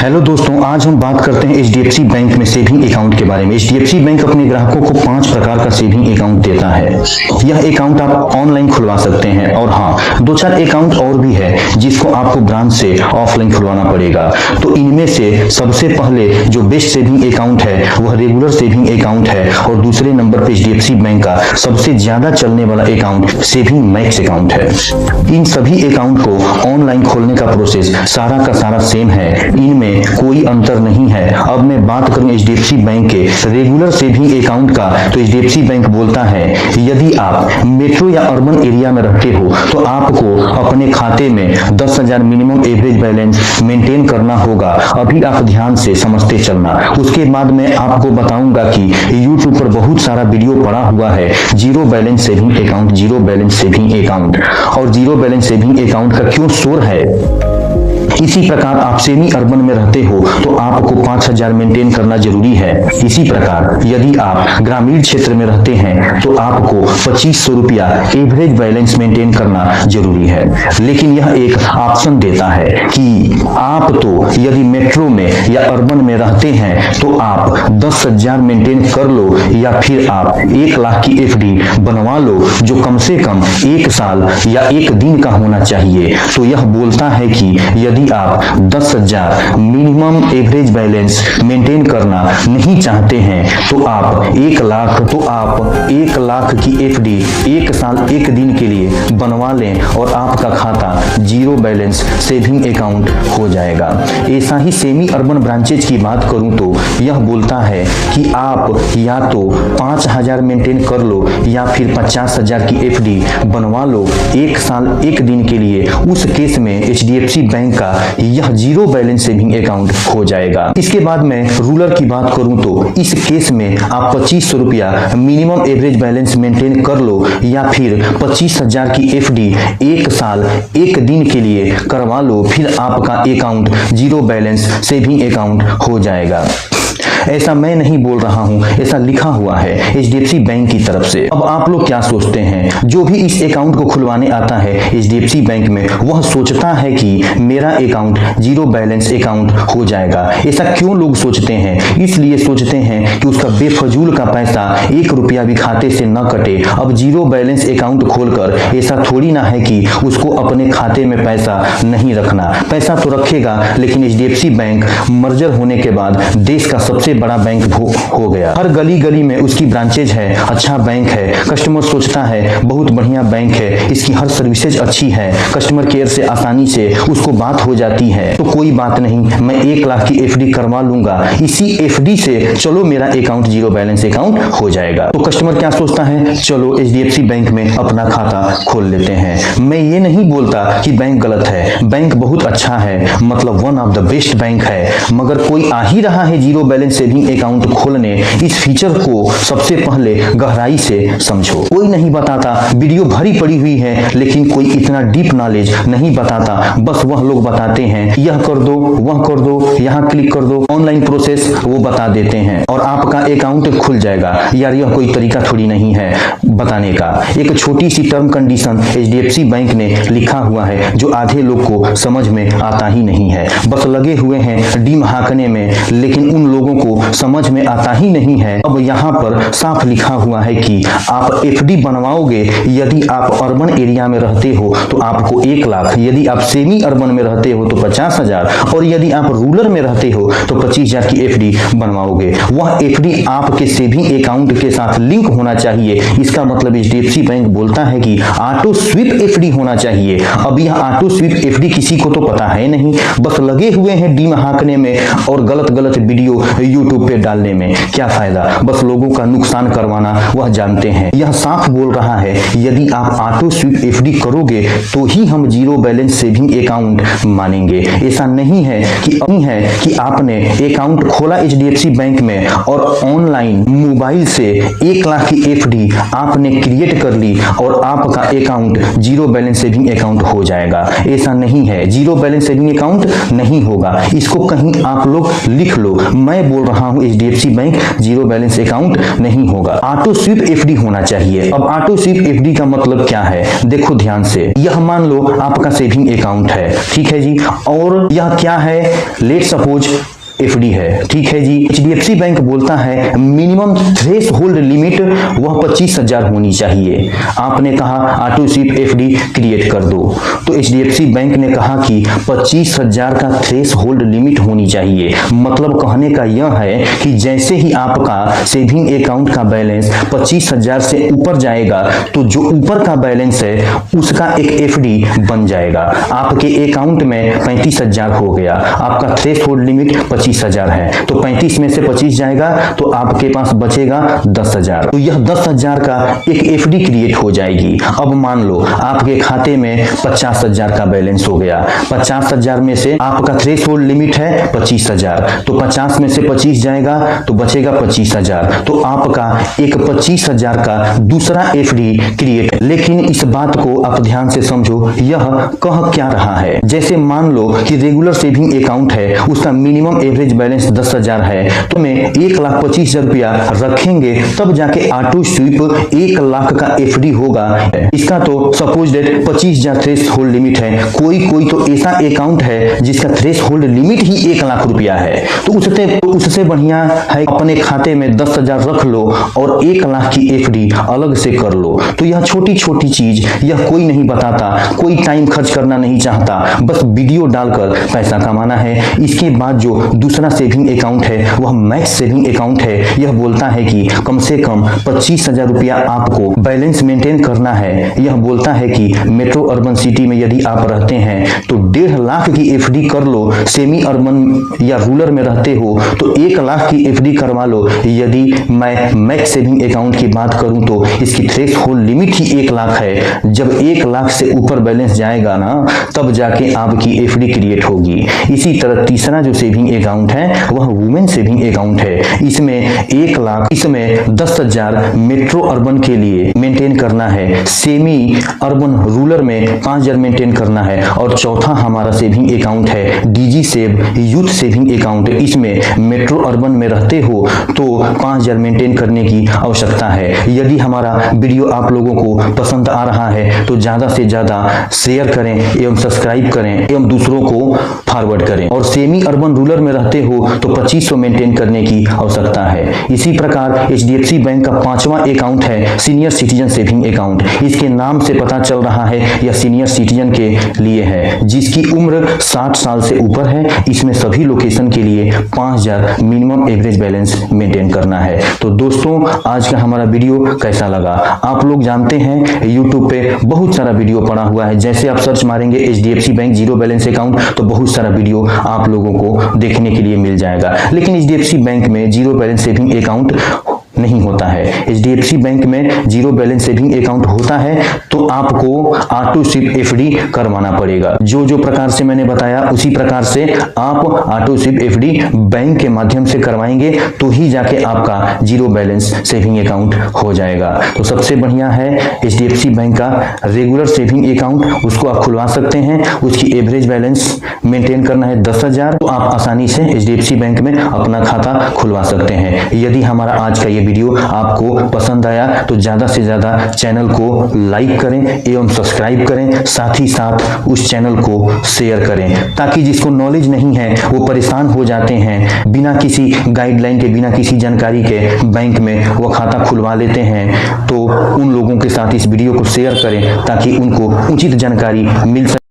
Hello दोस्तों, आज हम बात करते हैं एचडीएफसी बैंक में सेविंग अकाउंट के बारे में। एचडीएफसी बैंक अपने ग्राहकों को 5 प्रकार का सेविंग अकाउंट देता है। यह अकाउंट आप ऑनलाइन खुलवा सकते हैं और हाँ, 2-4 अकाउंट और भी है जिसको आपको ब्रांच से ऑफलाइन खुलवाना पड़ेगा। तो इनमें से सबसे पहले जो बेस्ट सेविंग अकाउंट है वह रेगुलर सेविंग अकाउंट है और दूसरे नंबर पर एचडीएफसी बैंक का सबसे ज्यादा चलने वाला अकाउंट सेविंग मैक्स अकाउंट है। इन सभी अकाउंट को ऑनलाइन खोलने का प्रोसेस सारा का सारा सेम है, इनमें कोई अंतर नहीं है। अब मैं बात करूं एचडीएफसी बैंक के रेगुलर सेविंग अकाउंट का, तो एचडीएफसी बैंक बोलता है यदि आप मेट्रो या अर्बन एरिया में रहते हो तो आपको अपने खाते में 10,000 मिनिमम एवरेज बैलेंस मेंटेन करना होगा। अभी आप ध्यान से समझते चलना। उसके बाद मैं आपको बताऊंगा कि यूट्यूब पर बहुत सारा वीडियो पड़ा हुआ है zero balance saving account, zero balance saving account और जीरो बैलेंस सेविंग अकाउंट का क्यों शोर है। इसी प्रकार आप सेमी अर्बन में रहते हो तो आपको 5,000 मेंटेन करना जरूरी है। इसी प्रकार यदि आप ग्रामीण क्षेत्र में रहते हैं तो आपको 2500 रुपया एवरेज बैलेंस मेंटेन करना जरूरी है। लेकिन यह एक ऑप्शन देता है कि आप तो यदि मेट्रो में या अर्बन में रहते हैं तो आप 10,000 मेंटेन कर लो या फिर आप 1 लाख की एफडी बनवा लो जो कम से कम 1 साल या 1 दिन का होना चाहिए। तो यह बोलता है कि यदि आप 10,000 मिनिमम एवरेज बैलेंस मेंटेन करना नहीं चाहते हैं तो आप 1 लाख की एफडी 1 साल 1 दिन के लिए बनवा लें और आपका खाता जीरो बैलेंस सेविंग अकाउंट हो जाएगा। ऐसा ही सेमी अर्बन ब्रांचेज की बात करूं तो यह बोलता है कि आप या तो 5,000 मेंटेन कर लो या फिर 50,000 की एफडी बनवा लो 1 साल 1 दिन के लिए। उस केस में एचडीएफसी बैंक का यह जीरो बैलेंस सेविंग अकाउंट हो जाएगा। इसके बाद मैं रूरल की बात करूं तो इस केस में आप 2500 रुपया मिनिमम एवरेज बैलेंस मेंटेन कर लो या फिर 25,000 की एफडी 1 साल 1 दिन के लिए करवा लो, फिर आपका account zero balance saving account हो जाएगा। ऐसा मैं नहीं बोल रहा हूं, ऐसा लिखा हुआ है एचडीएफसी बैंक की तरफ से। अब आप लोग क्या सोचते हैं? जो भी इस अकाउंट को खुलवाने आता है एचडीएफसी बैंक में वह सोचता है कि मेरा अकाउंट जीरो बैलेंस अकाउंट हो जाएगा। ऐसा क्यों लोग सोचते हैं? इसलिए सोचते हैं कि उसका बेफजूल का पैसा 1 रुपया भी खाते से न कटे। अब जीरो बैलेंस अकाउंट खोलकर ऐसा थोड़ी ना है कि उसको अपने खाते में पैसा नहीं रखना, पैसा तो रखेगा। लेकिन एचडीएफसी बैंक मर्जर होने के बाद देश का सबसे बड़ा बैंक हो गया। हर गली गली में उसकी ब्रांचेज है, अच्छा बैंक है। कस्टमर सोचता है बहुत बढ़िया बैंक है, इसकी हर सर्विसेज अच्छी है, कस्टमर केयर से आसानी से उसको बात हो जाती है। तो कोई बात नहीं, मैं 1 लाख की एफडी करवा लूंगा, इसी एफडी से चलो मेरा अकाउंट जीरो बैलेंस अकाउंट हो जाएगा। तो कस्टमर क्या सोचता है, चलो एचडीएफसी बैंक में अपना खाता खोल लेते हैं। मैं ये नहीं बोलता कि बैंक गलत है, बैंक बहुत अच्छा है, मतलब one of the best bank है। मगर कोई आ ही रहा है जीरो बैलेंस सेविंग अकाउंट खोलने, इस फीचर को सबसे पहले गहराई से समझो। कोई नहीं बताता, वीडियो भरी पड़ी हुई है लेकिन कोई इतना डीप नॉलेज नहीं बताता। बस वह लोग बताते हैं यह कर दो, वह कर दो, यहाँ क्लिक कर दो, ऑनलाइन प्रोसेस वो बता देते हैं और आपका अकाउंट खुल जाएगा। यार यह कोई तरीका थोड़ी नहीं है बताने का। एक छोटी सी टर्म कंडीशन एचडीएफसी बैंक ने लिखा हुआ है जो आधे लोग को समझ में आता ही नहीं है। बस लगे हुए हैं डीम हाँकने में, लेकिन उन लोगों को समझ में आता ही नहीं है। अब यहाँ पर साफ लिखा हुआ है कि आप एफडी बनवाओगे यदि आप अर्बन एरिया में रहते हो तो आपको 1 लाख, यदि आप सेमी अर्बन में रहते हो तो 50,000 और यदि आप रूरल में रहते हो तो 25,000 की एफडी बनवाओगे। वह एफडी आपके सेविंग अकाउंट के साथ लिंक होना चाहिए। इसका मतलब एचडीएफसी बैंक बोलता है कि ऑटो स्वीप एफडी होना चाहिए। अब यह ऑटो स्वीप एफडी किसी को तो पता है नहीं, बस लगे हुए हैं डीम हाँकने में और गलत गलत वीडियो यूट्यूब पे डालने में। क्या फायदा, बस लोगों का नुकसान करवाना वह जानते हैं। यह साफ बोल रहा है यदि आप ऑटो स्वीप एफडी करोगे तो ही हम जीरो बैलेंस सेविंग अकाउंट मानेंगे। ऐसा नहीं है कि आपने अकाउंट खोला एचडीएफसी बैंक में और ऑनलाइन मोबाइल से 1 लाख की एफडी आपने क्रिएट कर ली और आपका account zero balance saving account हो जाएगा। ऐसा नहीं है, जीरो बैलेंस सेविंग अकाउंट नहीं होगा। इसको कहीं आप लोग लिख लो। मैं बोल रहा रहा हूं HDFC bank zero balance account नहीं होगा। ऑटो स्वीप एफडी होना चाहिए। अब ऑटो स्वीप एफडी का मतलब क्या है, देखो ध्यान से। यह मान लो आपका सेविंग अकाउंट है, ठीक है जी, और यह क्या है, लेट सपोज एफडी है, ठीक है जी। एचडीएफसी बैंक बोलता है मिनिमम थ्रेश होल्ड लिमिट वह 25,000 होनी चाहिए। आपने कहा ऑटो स्वीप एफडी क्रिएट कर दो, तो एचडीएफसी बैंक ने कहा कि 25,000 का थ्रेश होल्ड लिमिट होनी चाहिए। मतलब कहने का यह है कि जैसे ही आपका सेविंग अकाउंट का बैलेंस 25,000 से ऊपर जाएगा तो जो ऊपर का बैलेंस है उसका एक एफडी बन जाएगा। आपके अकाउंट में 35,000 हो गया, आपका थ्रेश होल्ड लिमिट 25,000 है, तो 35 में से 25 जाएगा तो आपके पास बचेगा 10,000। तो यह 10,000 का एक एफडी क्रिएट हो जाएगी। अब मान लो आपके खाते में 50,000 का बैलेंस हो गया, 50,000 में से आपका थ्रेश होल्ड लिमिट है 25,000, तो 50 में से 25 जाएगा तो बचेगा 25,000। तो आपका एक 25,000 का दूसरा एफडी क्रिएट। लेकिन इस बात को आप ध्यान से समझो, यह कह क्या रहा है। जैसे मान लो कि रेगुलर सेविंग अकाउंट है, उसका मिनिमम एवरेज बैलेंस 10,000 है, तो मैं 1,25,000 रुपया रखेंगे तब जाके ऑटो स्वीप 1 लाख का एफडी होगा। इसका तो suppose that 25,000 threshold limit है। कोई तो ऐसा अकाउंट है जिसका थ्रेश होल्ड लिमिट ही 1 लाख रुपया है, तो उससे बढ़िया है अपने खाते में 10,000 रख लो और 1 लाख की एफडी अलग से कर लो। तो यह छोटी छोटी चीज यह कोई नहीं बताता, कोई टाइम खर्च करना नहीं चाहता, बस वीडियो डालकर पैसा कमाना है। इसके बाद जो दूसरा सेविंग अकाउंट है वह मैक्स सेविंग अकाउंट है। यह बोलता है कि कम से कम 25,000 रुपया आपको बैलेंस मेंटेन करना है। यह बोलता है कि मेट्रो अर्बन सिटी में यदि आप रहते हैं तो 1.5 लाख की एफडी कर लो, सेमी अर्बन या रूरल में रहते हो तो 1 लाख की एफडी करवा लो। यदि मैं मैक्स सेविंग अकाउंट की बात करूं तो इसकी थ्रेश होल्ड लिमिट ही 1 लाख है। जब 1 लाख से ऊपर बैलेंस जाएगा ना तब जाके आपकी एफडी क्रिएट होगी। इसी तरह तीसरा जो सेविंग अकाउंट है वह वुमेन सेविंग अकाउंट है। इसमें 1 लाख, इसमें 10,000 मेट्रो अर्बन के लिए मेंटेन करना है, सेमी अर्बन रूरल में 5,000 मेंटेन करना है। और चौथा हमारा सेविंग अकाउंट है DG save youth saving account. इसमें मेट्रो अर्बन में रहते हो तो 5,000 मेंटेन करने की आवश्यकता है। यदि हमारा वीडियो आप लोगों को पसंद आ रहा है तो ज्यादा से ज्यादा शेयर करें एवं सब्सक्राइब करें एवं दूसरों को फॉरवर्ड करें। और सेमी अर्बन रूरल में रहते हो तो 2500 मेंटेन करने की आवश्यकता है। इसी प्रकार एचडीएफसी बैंक का 5वां अकाउंट है सीनियर सिटीजन सेविंग अकाउंट। इसके नाम से पता चल रहा है यह सीनियर सिटीजन के लिए है जिसकी उम्र 60 साल से ऊपर है। इसमें सभी लोकेशन के लिए 5,000 मिनिमम एवरेज बैलेंस मेंटेन करना है। तो दोस्तों आज का हमारा वीडियो कैसा लगा? आप लोग जानते हैं यूट्यूब पे बहुत सारा वीडियो पड़ा हुआ है। जैसे आप सर्च मारेंगे HDFC bank zero balance account तो बहुत सारा वीडियो आप लोगों को देखने के लिए मिल जाएगा। लेकिन एचडीएफसी बैंक में जीरो बैलेंस सेविंग अकाउंट नहीं होता है। एचडीएफसी बैंक में जीरो बैलेंस सेविंग अकाउंट होता है तो आपको ऑटो स्वीप एफडी करवाना पड़ेगा। जो प्रकार से मैंने बताया उसी प्रकार से आप ऑटो स्वीप एफडी बैंक के माध्यम से करवाएंगे तो ही जाके आपका जीरो बैलेंस सेविंग अकाउंट हो जाएगा। तो सबसे बढ़िया है एचडीएफसी बैंक का रेगुलर सेविंग अकाउंट, उसको आप खुलवा सकते हैं। उसकी एवरेज बैलेंस मेंटेन करना है 10,000, तो आप आसानी से एचडीएफसी बैंक में अपना खाता खुलवा सकते हैं। यदि हमारा आज का ये वीडियो आपको पसंद आया तो ज्यादा से ज्यादा चैनल को लाइक करें एवं सब्सक्राइब करें, साथ ही साथ उस चैनल को शेयर करें ताकि जिसको नॉलेज नहीं है वो परेशान हो जाते हैं, बिना किसी गाइडलाइन के, बिना किसी जानकारी के बैंक में वो खाता खुलवा लेते हैं। तो उन लोगों के साथ इस वीडियो को शेयर करें ताकि उनको उचित जानकारी मिल सके।